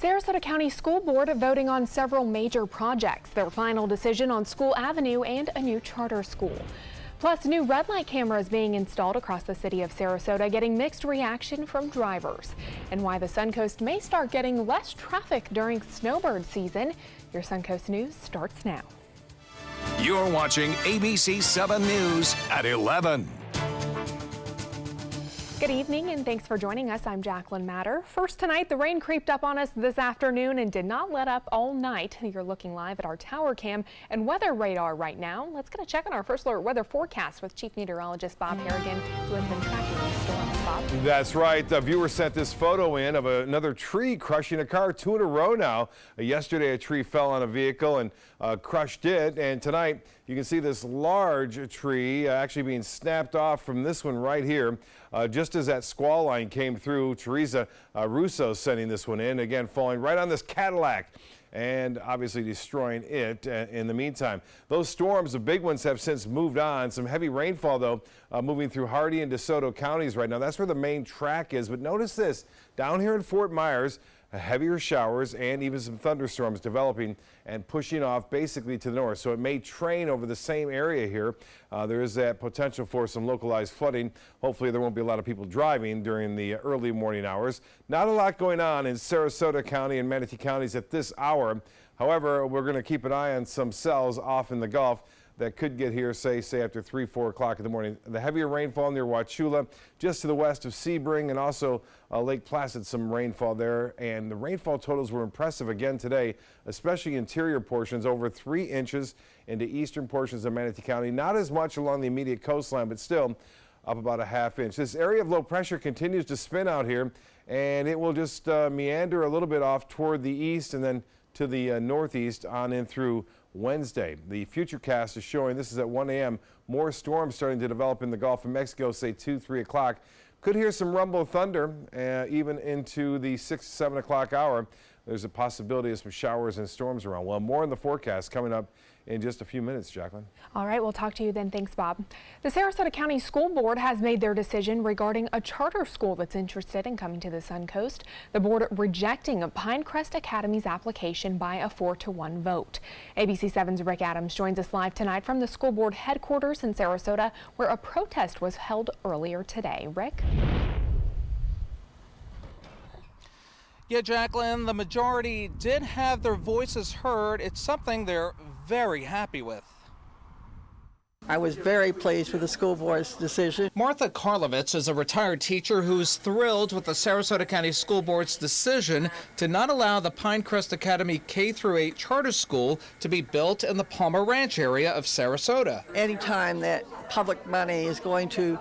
Sarasota County School Board voting on several major projects, their final decision on School Avenue and a new charter school. Plus, new red light cameras being installed across the city of Sarasota, getting mixed reaction from drivers. And why the Suncoast may start getting less traffic during snowbird season. Your Suncoast News starts now. You're watching ABC7 News at 11. Good evening and thanks for joining us. I'm Jacqueline Matter. First tonight, the rain creeped up on us this afternoon and did not let up all night. You're looking live at our tower cam and weather radar right now. Let's get a check on our first alert weather forecast with Chief Meteorologist Bob Harrigan, who has been tracking these storms. Bob? That's right. A viewer sent this photo in of another tree crushing a car, 2 in a row now. Yesterday, a tree fell on a vehicle and crushed it. And tonight, you can see this large tree actually being snapped off from this one right here. Just as that squall line came through, Teresa Russo sending this one in, again falling right on this Cadillac and obviously destroying it in the meantime. Those storms, the big ones, have since moved on. Some heavy rainfall, though, moving through Hardee and DeSoto counties right now. That's where the main track is. But notice this, down here in Fort Myers, heavier showers and even some thunderstorms developing and pushing off basically to the north. So it may train over the same area here. There is that potential for some localized flooding. Hopefully there won't be a lot of people driving during the early morning hours. Not a lot going on in Sarasota County and Manatee counties at this hour. However, we're going to keep an eye on some cells off in the Gulf that could get here, say after 3, 4 o'clock in the morning. The heavier rainfall near Wauchula, just to the west of Sebring, and also Lake Placid, some rainfall there. And the rainfall totals were impressive again today, especially interior portions, over 3 inches into eastern portions of Manatee County. Not as much along the immediate coastline, but still up about a ½ inch. This area of low pressure continues to spin out here, and it will just meander a little bit off toward the east and then to the northeast on in through Wednesday. The futurecast is showing, this is at 1 a.m., more storms starting to develop in the Gulf of Mexico, say 2, 3 o'clock. Could hear some rumble thunder even into the 6, 7 o'clock hour. There's a possibility of some showers and storms around. Well, more in the forecast coming up in just a few minutes, Jacqueline. All right, we'll talk to you then. Thanks, Bob. The Sarasota County School Board has made their decision regarding a charter school that's interested in coming to the Suncoast. The board rejecting Pinecrest Academy's application by a 4-to-1 vote. ABC7's Rick Adams joins us live tonight from the school board headquarters in Sarasota, where a protest was held earlier today. Rick? Yeah, Jacqueline, the majority did have their voices heard. It's something they're very happy with. I was very pleased with the school board's decision. Martha Karlovitz is a retired teacher who's thrilled with the Sarasota County School Board's decision to not allow the Pinecrest Academy K-8 charter school to be built in the Palmer Ranch area of Sarasota. Anytime that public money is going to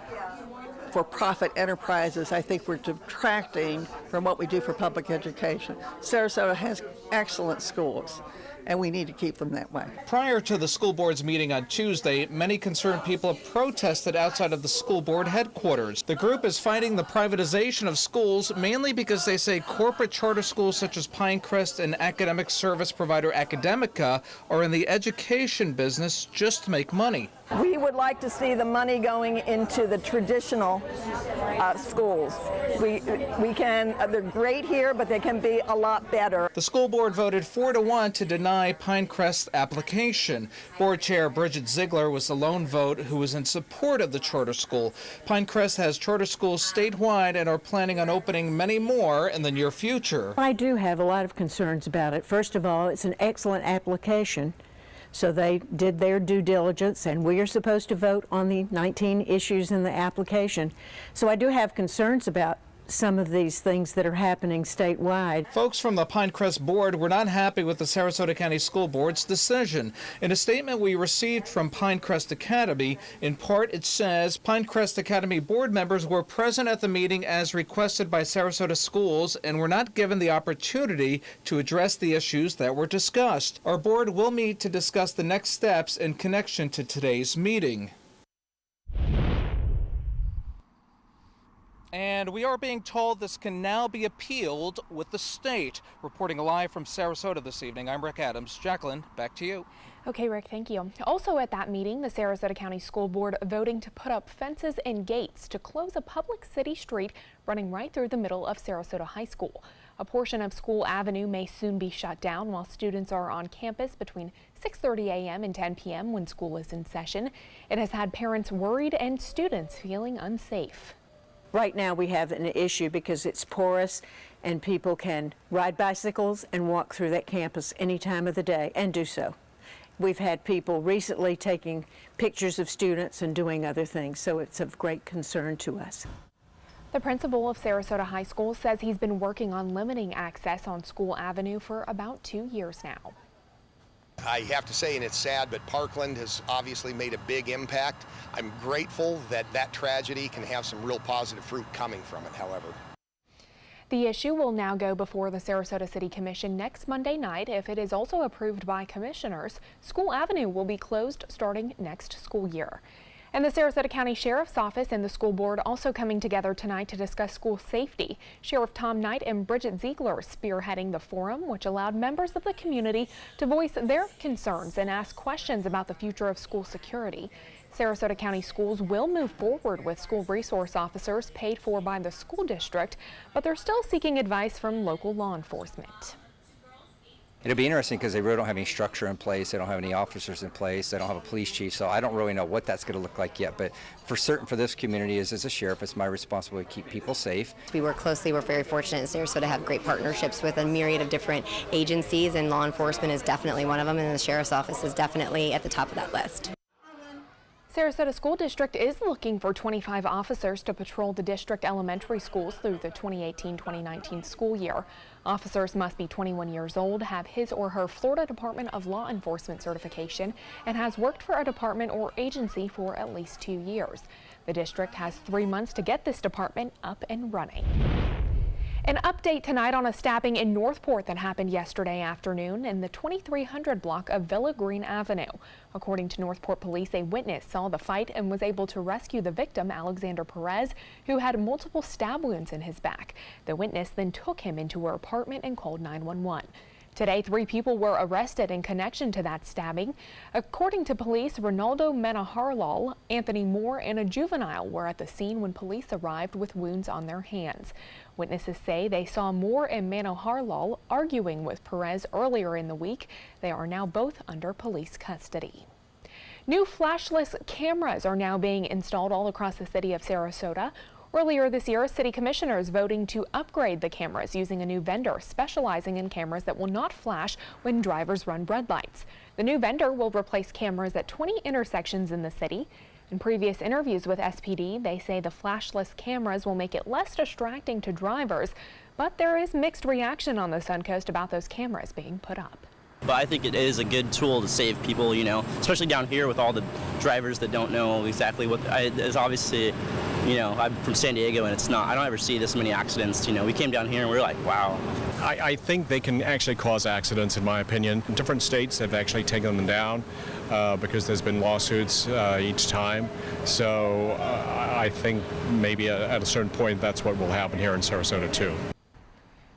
for-profit enterprises, I think we're detracting from what we do for public education. Sarasota has excellent schools, and we need to keep them that way. Prior to the school board's meeting on Tuesday, many concerned people have protested outside of the school board headquarters. The group is fighting the privatization of schools mainly because they say corporate charter schools such as Pinecrest and academic service provider Academica are in the education business just to make money. We would like to see the money going into the traditional schools. They're great here, but they can be a lot better. The school board voted 4-to-1 to deny Pinecrest's application. Board chair Bridget Ziegler was the lone vote who was in support of the charter school. Pinecrest has charter schools statewide and are planning on opening many more in the near future. I do have a lot of concerns about it. First of all, it's an excellent application. So they did their due diligence, and we are supposed to vote on the 19 issues in the application. So I do have concerns about some of these things that are happening statewide. Folks from the Pinecrest board were not happy with the Sarasota County School Board's decision. In a statement we received from Pinecrest Academy, in part it says Pinecrest Academy board members were present at the meeting as requested by Sarasota schools and were not given the opportunity to address the issues that were discussed. Our board will meet to discuss the next steps in connection to today's meeting. And we are being told this can now be appealed with the state. Reporting live from Sarasota this evening, I'm Rick Adams. Jacqueline, back to you. Okay, Rick, thank you. Also at that meeting, the Sarasota County School Board voting to put up fences and gates to close a public city street running right through the middle of Sarasota High School. A A portion of School Avenue may soon be shut down while students are on campus between 6:30 a.m. and 10 p.m. when school is in session. It has had parents worried and students feeling unsafe. Right now we have an issue because it's porous and people can ride bicycles and walk through that campus any time of the day and do so. We've had people recently taking pictures of students and doing other things, so it's of great concern to us. The principal of Sarasota High School says he's been working on limiting access on School Avenue for about 2 years now. I have to say, and it's sad, but Parkland has obviously made a big impact. I'm grateful that that tragedy can have some real positive fruit coming from it, however. The issue will now go before the Sarasota City Commission next Monday night. If it is also approved by commissioners, School Avenue will be closed starting next school year. And the Sarasota County Sheriff's Office and the school board also coming together tonight to discuss school safety. Sheriff Tom Knight and Bridget Ziegler spearheading the forum, which allowed members of the community to voice their concerns and ask questions about the future of school security. Sarasota County Schools will move forward with school resource officers paid for by the school district, but they're still seeking advice from local law enforcement. It'll be interesting because they really don't have any structure in place. They don't have any officers in place. They don't have a police chief. So I don't really know what that's going to look like yet. But for certain for this community, as a sheriff, it's my responsibility to keep people safe. We work closely. We're very fortunate in Sarasota to have great partnerships with a myriad of different agencies, and law enforcement is definitely one of them, and the Sheriff's Office is definitely at the top of that list. Sarasota School District is looking for 25 officers to patrol the district elementary schools through the 2018-2019 school year. Officers must be 21 years old, have his or her Florida Department of Law Enforcement certification, and has worked for a department or agency for at least 2 years. The district has 3 months to get this department up and running. An update tonight on a stabbing in Northport that happened yesterday afternoon in the 2300 block of Villa Green Avenue. According to Northport police, a witness saw the fight and was able to rescue the victim, Alexander Perez, who had multiple stab wounds in his back. The witness then took him into her apartment and called 911. Today, 3 people were arrested in connection to that stabbing. According to police, Ronaldo Manaharlal, Anthony Moore, and a juvenile were at the scene when police arrived with wounds on their hands. Witnesses say they saw Moore and Manaharlal arguing with Perez earlier in the week. They are now both under police custody. New flashless cameras are now being installed all across the city of Sarasota. Earlier this year, city commissioners voting to upgrade the cameras using a new vendor specializing in cameras that will not flash when drivers run red lights. The new vendor will replace cameras at 20 intersections in the city. In previous interviews with SPD, they say the flashless cameras will make it less distracting to drivers, but there is mixed reaction on the Suncoast about those cameras being put up. But I think it is a good tool to save people, you know, especially down here with all the drivers that don't know exactly what is obviously, you know, I'm from San Diego and it's not, I don't ever see this many accidents. You know, we came down here and we were like, wow. I think they can actually cause accidents, in my opinion. Different states have actually taken them down because there's been lawsuits each time. So I think maybe at a certain point that's what will happen here in Sarasota too.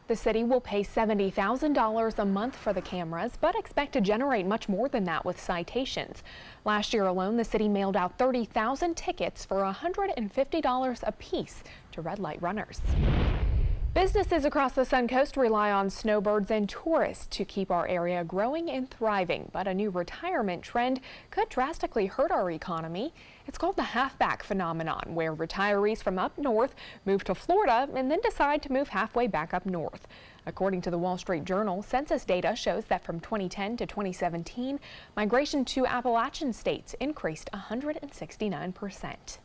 The city will pay $70,000 a month for the cameras, but expect to generate much more than that with citations. Last year alone, the city mailed out 30,000 tickets for $150 apiece to red light runners. Businesses across the Suncoast rely on snowbirds and tourists to keep our area growing and thriving, but a new retirement trend could drastically hurt our economy. It's called the halfback phenomenon, where retirees from up north move to Florida and then decide to move halfway back up north. According to the Wall Street Journal, census data shows that from 2010 to 2017, migration to Appalachian states increased 169%.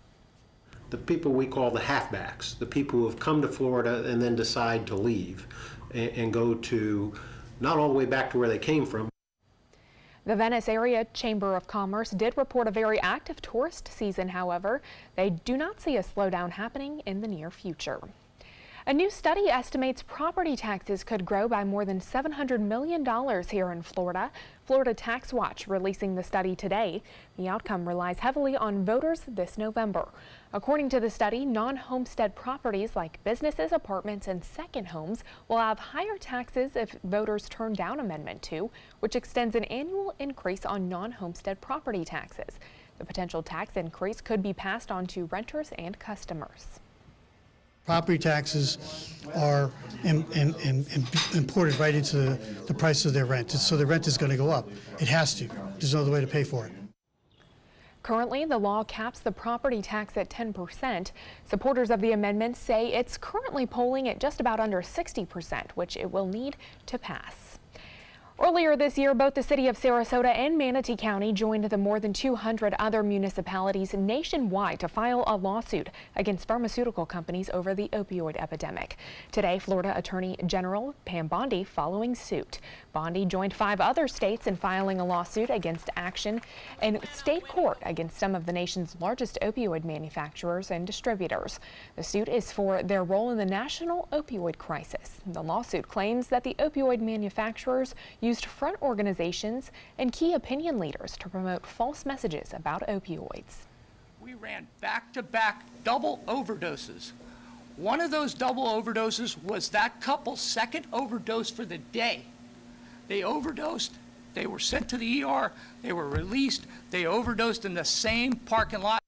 The people we call the halfbacks, the people who have come to Florida and then decide to leave and go to not all the way back to where they came from. The Venice Area Chamber of Commerce did report a very active tourist season. However, they do not see a slowdown happening in the near future. A new study estimates property taxes could grow by more than $700 million here in Florida. Florida Tax Watch releasing the study today. The outcome relies heavily on voters this November. According to the study, non-homestead properties like businesses, apartments, and second homes will have higher taxes if voters turn down Amendment 2, which extends an annual increase on non-homestead property taxes. The potential tax increase could be passed on to renters and customers. Property taxes are imported right into the price of their rent. So the rent is going to go up. It has to. There's no other way to pay for it. Currently, the law caps the property tax at 10%. Supporters of the amendment say it's currently polling at just about under 60%, which it will need to pass. Earlier this year, both the city of Sarasota and Manatee County joined the more than 200 other municipalities nationwide to file a lawsuit against pharmaceutical companies over the opioid epidemic. Today, Florida Attorney General Pam Bondi following suit. Bondi joined 5 other states in filing a lawsuit against action in state court against some of the nation's largest opioid manufacturers and distributors. The suit is for their role in the national opioid crisis. The lawsuit claims that the opioid manufacturers used front organizations and key opinion leaders to promote false messages about opioids. We ran back-to-back double overdoses. One of those double overdoses was that couple's second overdose for the day. They overdosed, they were sent to the ER, they were released, they overdosed in the same parking lot.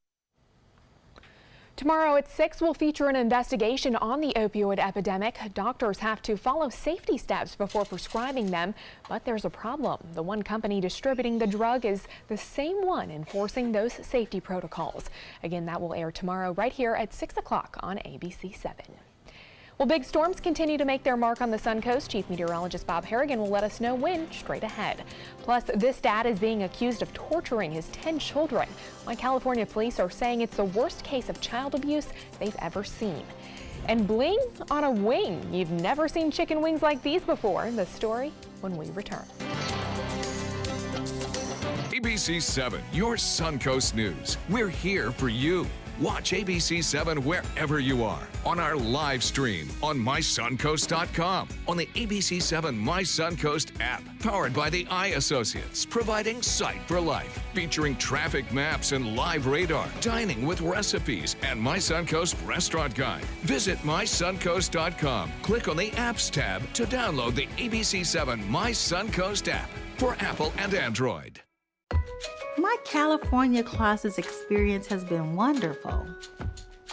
Tomorrow at 6 will feature an investigation on the opioid epidemic. Doctors have to follow safety steps before prescribing them, but there's a problem. The one company distributing the drug is the same one enforcing those safety protocols. Again, that will air tomorrow right here at 6 o'clock on ABC7. Well, big storms continue to make their mark on the Suncoast. Chief Meteorologist Bob Harrigan will let us know when straight ahead. Plus, this dad is being accused of torturing his 10 children. Why California police are saying it's the worst case of child abuse they've ever seen. And bling on a wing. You've never seen chicken wings like these before. The story when we return. ABC7, your Suncoast News. We're here for you. Watch ABC7 wherever you are, on our live stream, on mysuncoast.com, on the ABC7 My Suncoast app, powered by the Eye Associates, providing sight for life, featuring traffic maps and live radar, dining with recipes, and My Suncoast Restaurant Guide. Visit mysuncoast.com. Click on the Apps tab to download the ABC7 My Suncoast app for Apple and Android. My California closets experience has been wonderful.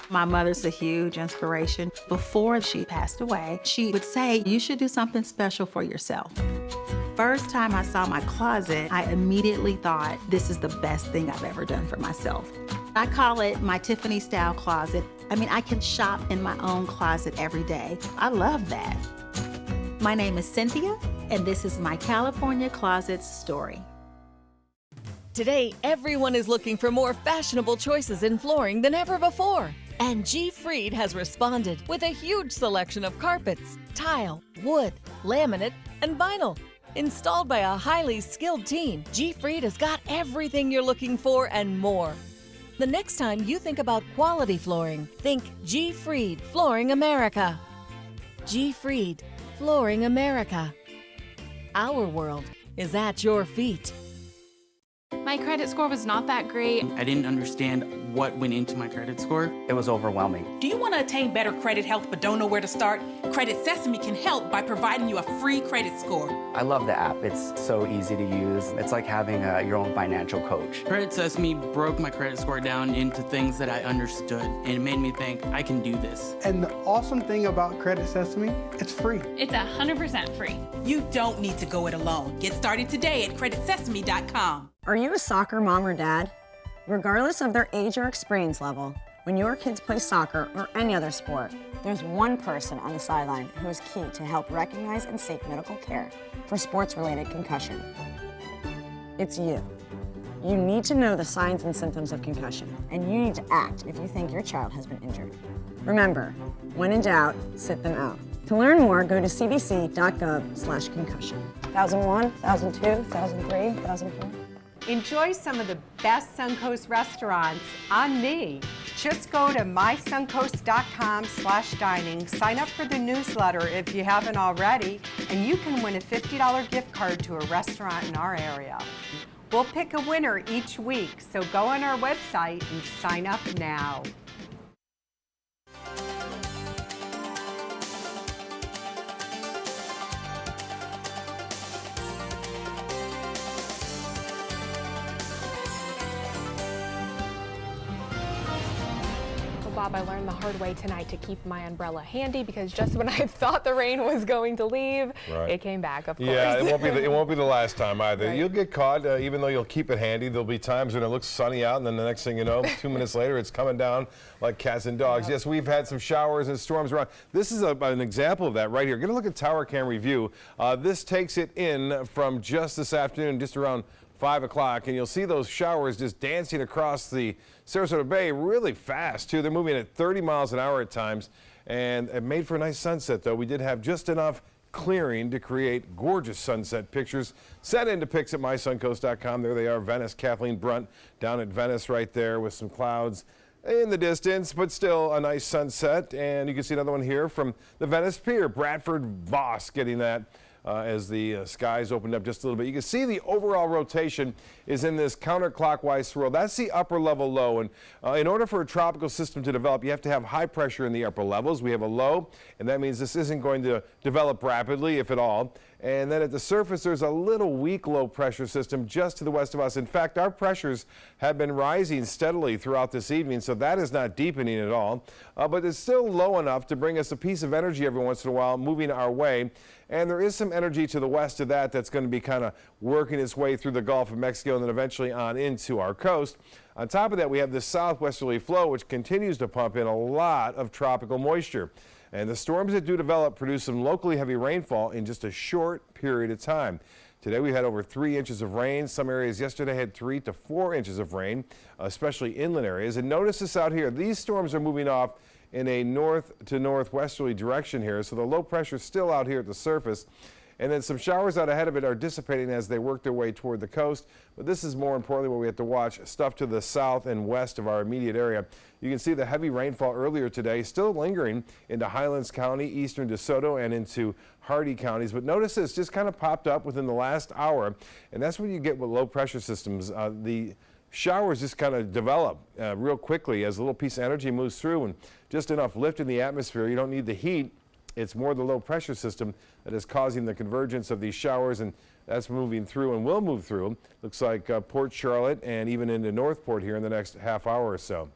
My mother's a huge inspiration. Before she passed away, she would say, you should do something special for yourself. First time I saw my closet, I immediately thought, this is the best thing I've ever done for myself. I call it my Tiffany style closet. I mean, I can shop in my own closet every day. I love that. My name is Cynthia, and this is my California Closets story. Today, everyone is looking for more fashionable choices in flooring than ever before. And G. Fried has responded with a huge selection of carpets, tile, wood, laminate, and vinyl. Installed by a highly skilled team, G. Fried has got everything you're looking for and more. The next time you think about quality flooring, think G. Fried Flooring America. G. Fried Flooring America. Our world is at your feet. My credit score was not that great. I didn't understand what went into my credit score. It was overwhelming. Do you want to attain better credit health but don't know where to start? Credit Sesame can help by providing you a free credit score. I love the app. It's so easy to use. It's like having your own financial coach. Credit Sesame broke my credit score down into things that I understood, and it made me think, I can do this. And the awesome thing about Credit Sesame, it's free. It's 100% free. You don't need to go it alone. Get started today at creditsesame.com. Are you a soccer mom or dad? Regardless of their age or experience level, when your kids play soccer or any other sport, there's one person on the sideline who is key to help recognize and seek medical care for sports-related concussion. It's you. You need to know the signs and symptoms of concussion, and you need to act if you think your child has been injured. Remember, when in doubt, sit them out. To learn more, go to cdc.gov/concussion. 1001, 1002, 1003, 1004. Enjoy some of the best Suncoast restaurants on me. Just go to mysuncoast.com/dining, sign up for the newsletter if you haven't already, and you can win a $50 gift card to a restaurant in our area. We'll pick a winner each week, so go on our website and sign up now. Bob, I learned the hard way tonight to keep my umbrella handy because just when I thought the rain was going to leave, it came back, of course. Yeah, it won't be the last time either. Right. You'll get caught, even though you'll keep it handy. There'll be times when it looks sunny out, and then the next thing you know, 2 minutes later, it's coming down like cats and dogs. Yes, we've had some showers and storms around. This is an example of that right here. Get a look at tower cam review. This takes it in from just this afternoon, just around 5 o'clock, and you'll see those showers just dancing across the Sarasota Bay really fast, too. They're moving at 30 miles an hour at times, and it made for a nice sunset, though. We did have just enough clearing to create gorgeous sunset pictures. Set into pics at mysuncoast.com. There they are, Venice, Kathleen Brunt down at Venice right there with some clouds in the distance, but still a nice sunset. And you can see another one here from the Venice Pier. Bradford Voss getting that as the skies opened up just a little bit. You can see the overall rotation is in this counterclockwise swirl. That's the upper level low, and in order for a tropical system to develop, you have to have high pressure in the upper levels. We have a low, and that means this isn't going to develop rapidly, if at all. And then at the surface, there's a little weak low pressure system just to the west of us. In fact, our pressures have been rising steadily throughout this evening, so that is not deepening at all. But it's still low enough to bring us a piece of energy every once in a while moving our way. And there is some energy to the west of that that's going to be kind of working its way through the Gulf of Mexico and then eventually on into our coast. On top of that, we have this southwesterly flow, which continues to pump in a lot of tropical moisture. And the storms that do develop produce some locally heavy rainfall in just a short period of time. Today we had over 3 inches of rain. Some areas yesterday had 3 to 4 inches of rain, especially inland areas. And notice this out here. These storms are moving off in a north to northwesterly direction here. So the low pressure is still out here at the surface. And then some showers out ahead of it are dissipating as they work their way toward the coast. But this is more importantly what we have to watch, stuff to the south and west of our immediate area. You can see the heavy rainfall earlier today still lingering into Highlands County, eastern DeSoto, and into Hardy counties. But notice this just kind of popped up within the last hour. And that's what you get with low pressure systems. The showers just kind of develop real quickly as a little piece of energy moves through and just enough lift in the atmosphere. You don't need the heat. It's more the low pressure system that is causing the convergence of these showers, and that's moving through and will move through. Looks like Port Charlotte and even into Northport here in the next half hour or so.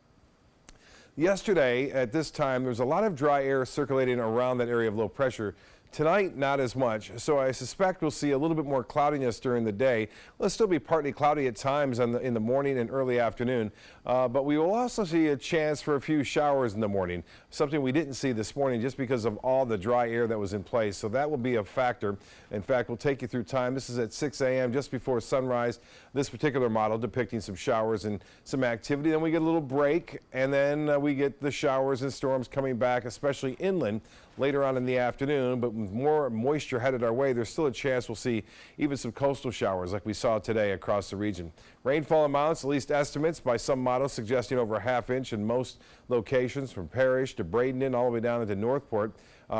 Yesterday at this time, there was a lot of dry air circulating around that area of low pressure. Tonight, not as much, so I suspect we'll see a little bit more cloudiness during the day. It'll still be partly cloudy at times in the morning and early afternoon, but we will also see a chance for a few showers in the morning, something we didn't see this morning just because of all the dry air that was in place, so that will be a factor. In fact, we'll take you through time. This is at 6 a.m. just before sunrise, this particular model depicting some showers and some activity. Then we get a little break, and then we get the showers and storms coming back, especially inland, later on in the afternoon, but with more moisture headed our way, there's still a chance we'll see even some coastal showers like we saw today across the region. Rainfall amounts, at least estimates by some models, suggesting over a ½ inch in most locations from Parrish to Bradenton all the way down into Northport.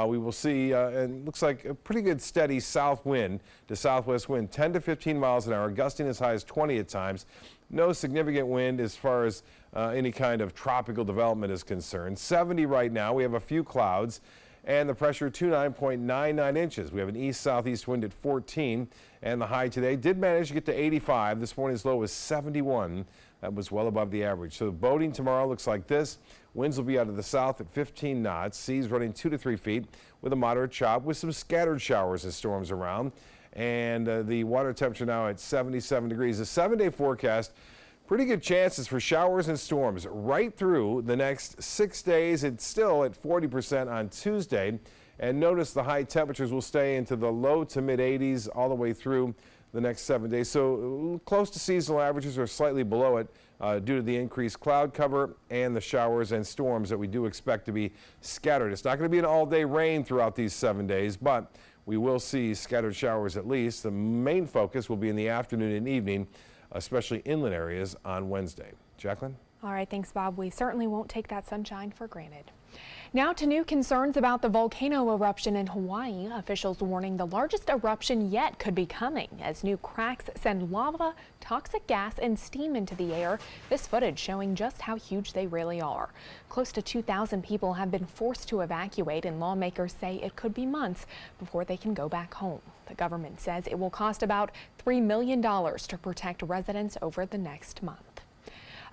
We will see, and it looks like a pretty good steady south wind to southwest wind, 10 to 15 miles an hour, gusting as high as 20 at times. No significant wind as far as any kind of tropical development is concerned. 70 right now. We have a few clouds. And the pressure 29.99 inches. We have an east-southeast wind at 14, and the high today did manage to get to 85. This morning's low was 71. That was well above the average. So the boating tomorrow looks like this. Winds will be out of the south at 15 knots. Seas running 2 to 3 feet with a moderate chop with some scattered showers and storms around. And the water temperature now at 77 degrees. The 7-day forecast. Pretty good chances for showers and storms right through the next 6 days. It's still at 40% on Tuesday. And notice the high temperatures will stay into the low to mid 80s all the way through the next 7 days. So close to seasonal averages or slightly below it due to the increased cloud cover and the showers and storms that we do expect to be scattered. It's not going to be an all-day rain throughout these 7 days, but we will see scattered showers at least. The main focus will be in the afternoon and evening, especially inland areas on Wednesday. Jacqueline? All right, thanks, Bob. We certainly won't take that sunshine for granted. Now to new concerns about the volcano eruption in Hawaii. Officials warning the largest eruption yet could be coming as new cracks send lava, toxic gas, and steam into the air. This footage showing just how huge they really are. Close to 2,000 people have been forced to evacuate, and lawmakers say it could be months before they can go back home. The government says it will cost about $3 million to protect residents over the next month.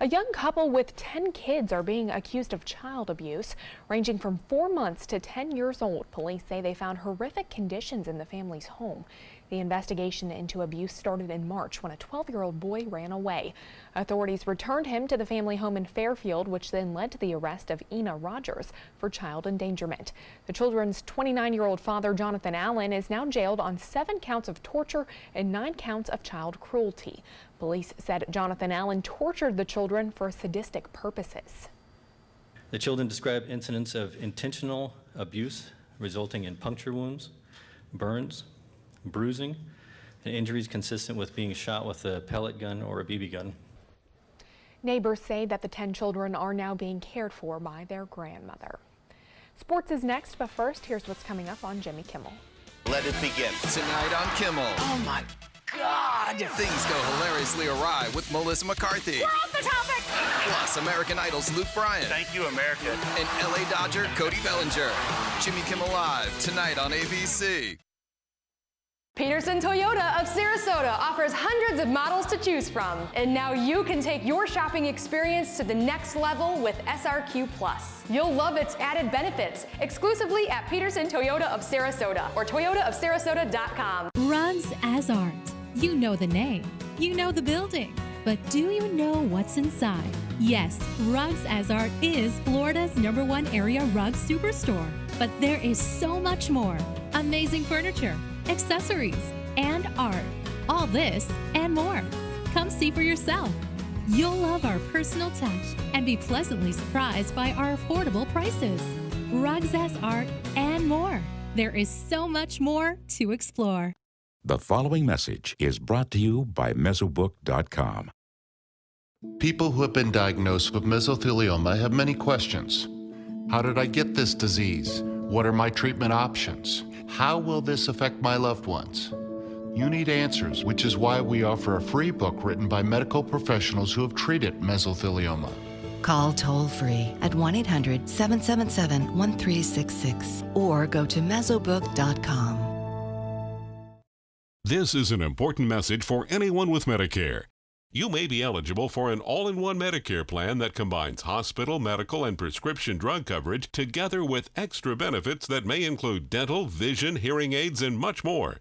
A young couple with 10 kids are being accused of child abuse, ranging from 4 months to 10 years old. Police say they found horrific conditions in the family's home. The investigation into abuse started in March when a 12-year-old boy ran away. Authorities returned him to the family home in Fairfield, which then led to the arrest of Ina Rogers for child endangerment. The children's 29-year-old father, Jonathan Allen, is now jailed on 7 counts of torture and 9 counts of child cruelty. Police said Jonathan Allen tortured the children for sadistic purposes. The children described incidents of intentional abuse resulting in puncture wounds, burns, bruising, and injuries consistent with being shot with a pellet gun or a BB gun. Neighbors say that the 10 children are now being cared for by their grandmother. Sports is next, but first, here's what's coming up on Jimmy Kimmel. Let it begin. Tonight on Kimmel. Oh my God! Things go hilariously awry with Melissa McCarthy. We're off the topic! Plus, American Idol's Luke Bryan. Thank you, America. And LA Dodger Cody Bellinger. Jimmy Kimmel Live, tonight on ABC. Peterson Toyota of Sarasota offers hundreds of models to choose from. And now you can take your shopping experience to the next level with SRQ Plus. You'll love its added benefits exclusively at Peterson Toyota of Sarasota or toyotaofsarasota.com. Rugs as Art. You know the name, you know the building, but do you know what's inside? Yes, Rugs as Art is Florida's #1 area rug superstore. But there is so much more. Amazing furniture, accessories, and art. All this and more. Come see for yourself. You'll love our personal touch and be pleasantly surprised by our affordable prices. Rugs as Art and more. There is so much more to explore. The following message is brought to you by Mesobook.com. People who have been diagnosed with mesothelioma have many questions. How did I get this disease? What are my treatment options? How will this affect my loved ones? You need answers, which is why we offer a free book written by medical professionals who have treated mesothelioma. Call toll-free at 1-800-777-1366 or go to mesobook.com. This is an important message for anyone with Medicare. You may be eligible for an all-in-one Medicare plan that combines hospital, medical, and prescription drug coverage together with extra benefits that may include dental, vision, hearing aids, and much more.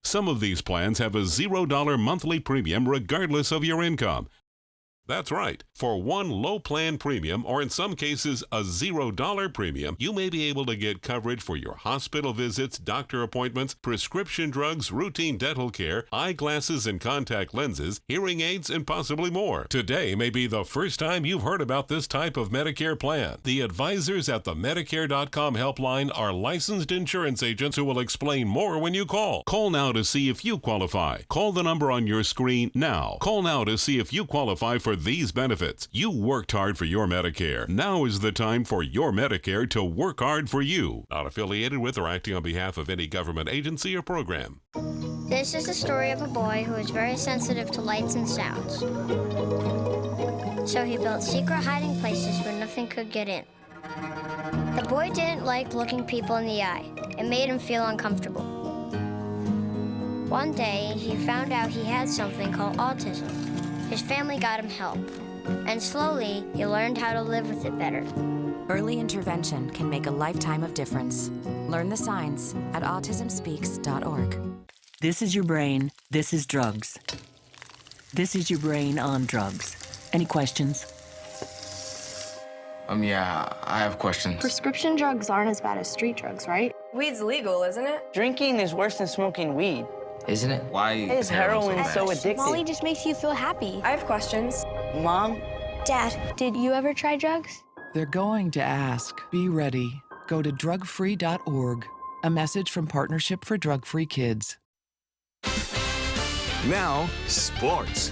Some of these plans have a $0 monthly premium regardless of your income. That's right. For one low plan premium, or in some cases a $0 premium, you may be able to get coverage for your hospital visits, doctor appointments, prescription drugs, routine dental care, eyeglasses and contact lenses, hearing aids, and possibly more. Today may be the first time you've heard about this type of Medicare plan. The advisors at the Medicare.com helpline are licensed insurance agents who will explain more when you call. Call now to see if you qualify. Call the number on your screen now. Call now to see if you qualify for these benefits. You worked hard for your Medicare. Now is the time for your Medicare to work hard for you. Not affiliated with or acting on behalf of any government agency or program. This is the story of a boy who was very sensitive to lights and sounds. So he built secret hiding places where nothing could get in. The boy didn't like looking people in the eye. It made him feel uncomfortable. One day, he found out he had something called autism. His family got him help, and slowly he learned how to live with it better. Early intervention can make a lifetime of difference. Learn the signs at autismspeaks.org. This is your brain. This is drugs. This is your brain on drugs. Any questions? Yeah, I have questions. Prescription drugs aren't as bad as street drugs, right? Weed's legal, isn't it? Drinking is worse than smoking weed. Isn't it? Why is heroin so addictive? Molly just makes you feel happy. I have questions. Mom? Dad, did you ever try drugs? They're going to ask. Be ready. Go to drugfree.org. A message from Partnership for Drug-Free Kids. Now, sports.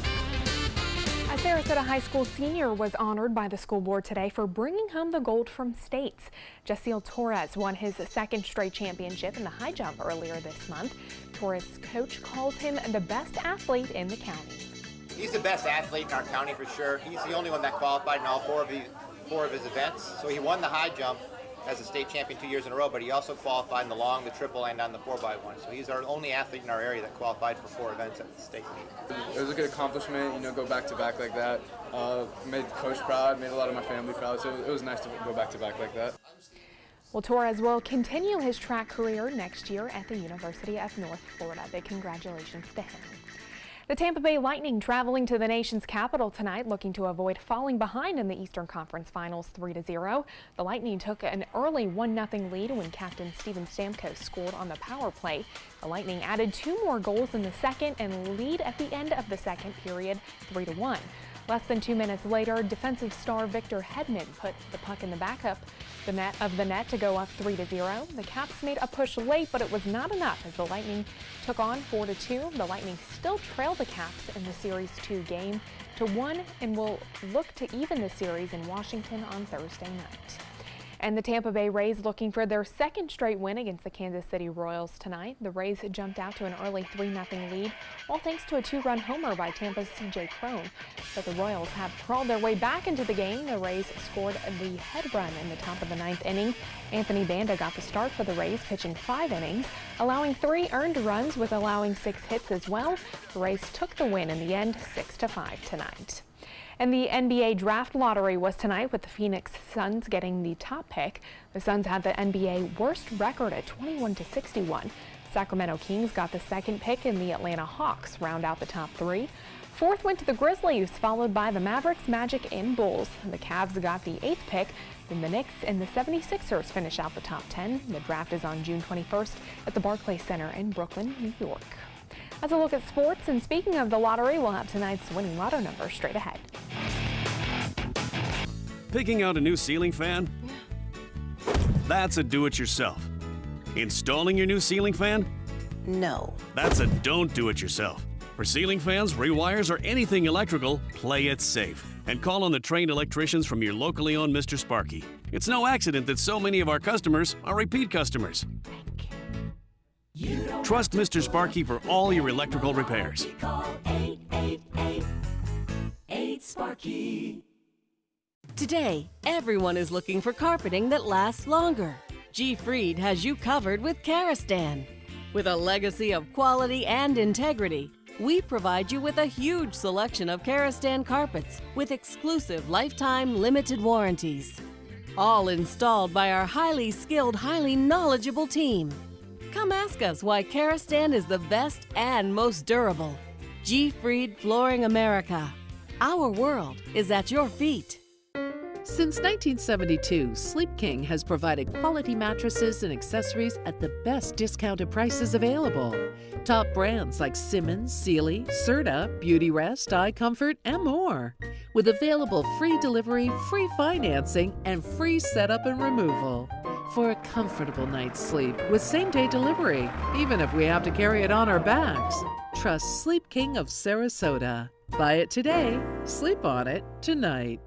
A Sarasota High School senior was honored by the school board today for bringing home the gold from states. Jaciel Torres won his second straight championship in the high jump earlier this month. Torres' coach calls him the best athlete in the county. He's the best athlete in our county for sure. He's the only one that qualified in all four of his events. So he won the high jump, as a state champion 2 years in a row, but he also qualified in the long, the triple, and on the 4x1. So he's our only athlete in our area that qualified for 4 events at the state meet. It was a good accomplishment, you know, go back-to-back like that. Made the coach proud, made a lot of my family proud, so it was nice to go back-to-back like that. Well, Torres will continue his track career next year at the University of North Florida. Big congratulations to him. The Tampa Bay Lightning traveling to the nation's capital tonight, looking to avoid falling behind in the Eastern Conference Finals 3-0. The Lightning took an early 1-0 lead when captain Steven Stamkos scored on the power play. The Lightning added 2 more goals in the second and lead at the end of the second period 3-1. Less than 2 minutes later, defensive star Victor Hedman put the puck in the back of the net to go up 3-0. The Caps made a push late, but it was not enough as the Lightning took on 4-2. The Lightning still trail the Caps in the Series 2 game to 1 and will look to even the series in Washington on Thursday night. And the Tampa Bay Rays looking for their second straight win against the Kansas City Royals tonight. The Rays jumped out to an early 3-0 lead, all thanks to a 2-run homer by Tampa's C.J. Cron. But the Royals have crawled their way back into the game. The Rays scored the head run in the top of the 9th inning. Anthony Banda got the start for the Rays, pitching 5 innings, allowing 3 earned runs with allowing 6 hits as well. The Rays took the win in the end, 6-5 tonight. And the NBA draft lottery was tonight with the Phoenix Suns getting the top pick. The Suns had the NBA worst record at 21-61. Sacramento Kings got the second pick and the Atlanta Hawks round out the top 3. Fourth went to the Grizzlies, followed by the Mavericks, Magic, and Bulls. The Cavs got the 8th pick. Then the Knicks and the 76ers finish out the top 10. The draft is on June 21st at the Barclays Center in Brooklyn, New York. That's a look at sports, and speaking of the lottery, we'll have tonight's winning lotto number straight ahead. Picking out a new ceiling fan? That's a do-it-yourself. Installing your new ceiling fan? No. That's a don't do-it-yourself. For ceiling fans, rewires, or anything electrical, play it safe. And call on the trained electricians from your locally owned Mr. Sparky. It's no accident that so many of our customers are repeat customers. Trust Mr. Sparky for all your electrical repairs. Call 888-8-SPARKY. Today, everyone is looking for carpeting that lasts longer. G. Fried has you covered with Karastan. With a legacy of quality and integrity, we provide you with a huge selection of Karastan carpets with exclusive lifetime limited warranties. All installed by our highly skilled, highly knowledgeable team. Come ask us why Karastan is the best and most durable. G. Fried Flooring America. Our world is at your feet. Since 1972, Sleep King has provided quality mattresses and accessories at the best discounted prices available. Top brands like Simmons, Sealy, Serta, Beautyrest, iComfort, and more. With available free delivery, free financing, and free setup and removal. For a comfortable night's sleep with same-day delivery, even if we have to carry it on our backs. Trust Sleep King of Sarasota. Buy it today, sleep on it tonight.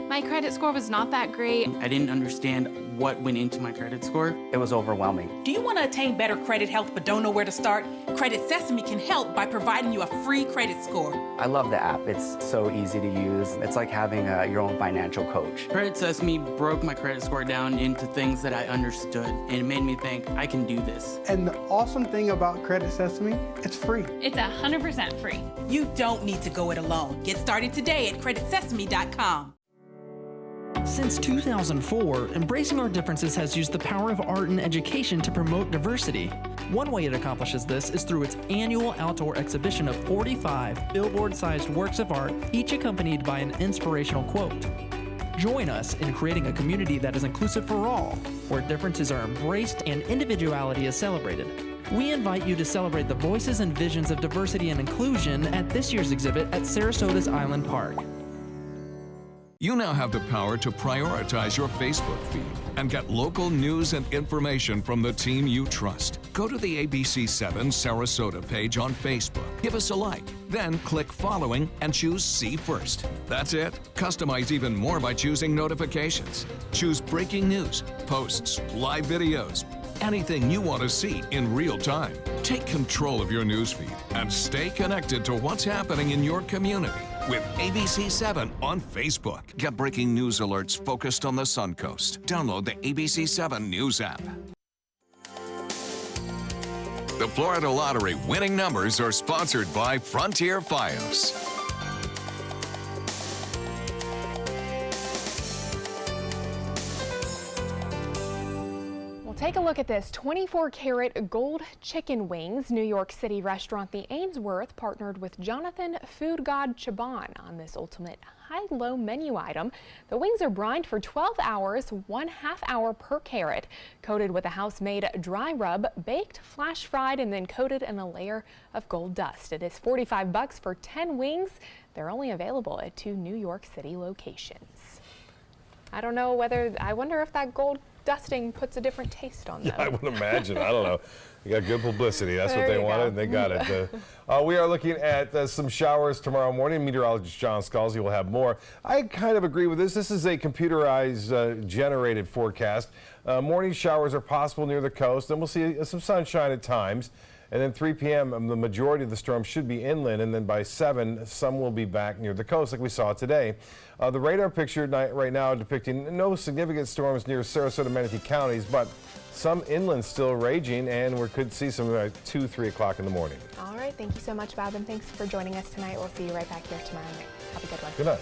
My credit score was not that great. I didn't understand what went into my credit score. It was overwhelming. Do you want to attain better credit health but don't know where to start? Credit Sesame can help by providing you a free credit score. I love the app. It's so easy to use. It's like having your own financial coach. Credit Sesame broke my credit score down into things that I understood, and it made me think I can do this. And the awesome thing about Credit Sesame, it's free. It's 100% free. You don't need to go it alone. Get started today at creditsesame.com. Since 2004, Embracing Our Differences has used the power of art and education to promote diversity. One way it accomplishes this is through its annual outdoor exhibition of 45 billboard-sized works of art, each accompanied by an inspirational quote. Join us in creating a community that is inclusive for all, where differences are embraced and individuality is celebrated. We invite you to celebrate the voices and visions of diversity and inclusion at this year's exhibit at Sarasota's Island Park. You now have the power to prioritize your Facebook feed and get local news and information from the team you trust. Go to the ABC7 Sarasota page on Facebook. Give us a like, then click following and choose See First. That's it. Customize even more by choosing notifications. Choose breaking news, posts, live videos, anything you want to see in real time. Take control of your newsfeed and stay connected to what's happening in your community with ABC7 on Facebook. Get breaking news alerts focused on the Suncoast. Download the ABC7 News app. The Florida Lottery winning numbers are sponsored by Frontier Fios. Take a look at this 24-karat gold chicken wings. New York City restaurant The Ainsworth partnered with Jonathan Food God Chaban on this ultimate high-low menu item. The wings are brined for 12 hours, 1/2 hour per carat, coated with a house-made dry rub, baked, flash fried, and then coated in a layer of gold dust. It is $45 for 10 wings. They're only available at 2 New York City locations. I don't know I wonder if that gold dusting puts a different taste on them. Yeah, I would imagine. I don't know. You got good publicity. That's what they wanted, and they got it. We are looking at some showers tomorrow morning. Meteorologist John Scalzi will have more. I kind of agree with this. This is a computerized, generated forecast. Morning showers are possible near the coast, and we'll see some sunshine at times. And then 3 p.m., the majority of the storm should be inland, and then by 7, some will be back near the coast like we saw today. The radar picture right now depicting no significant storms near Sarasota, Manatee counties, but some inland still raging, and we could see some 2, 3 o'clock in the morning. All right, thank you so much, Bob, and thanks for joining us tonight. We'll see you right back here tomorrow night. Have a good one. Good night.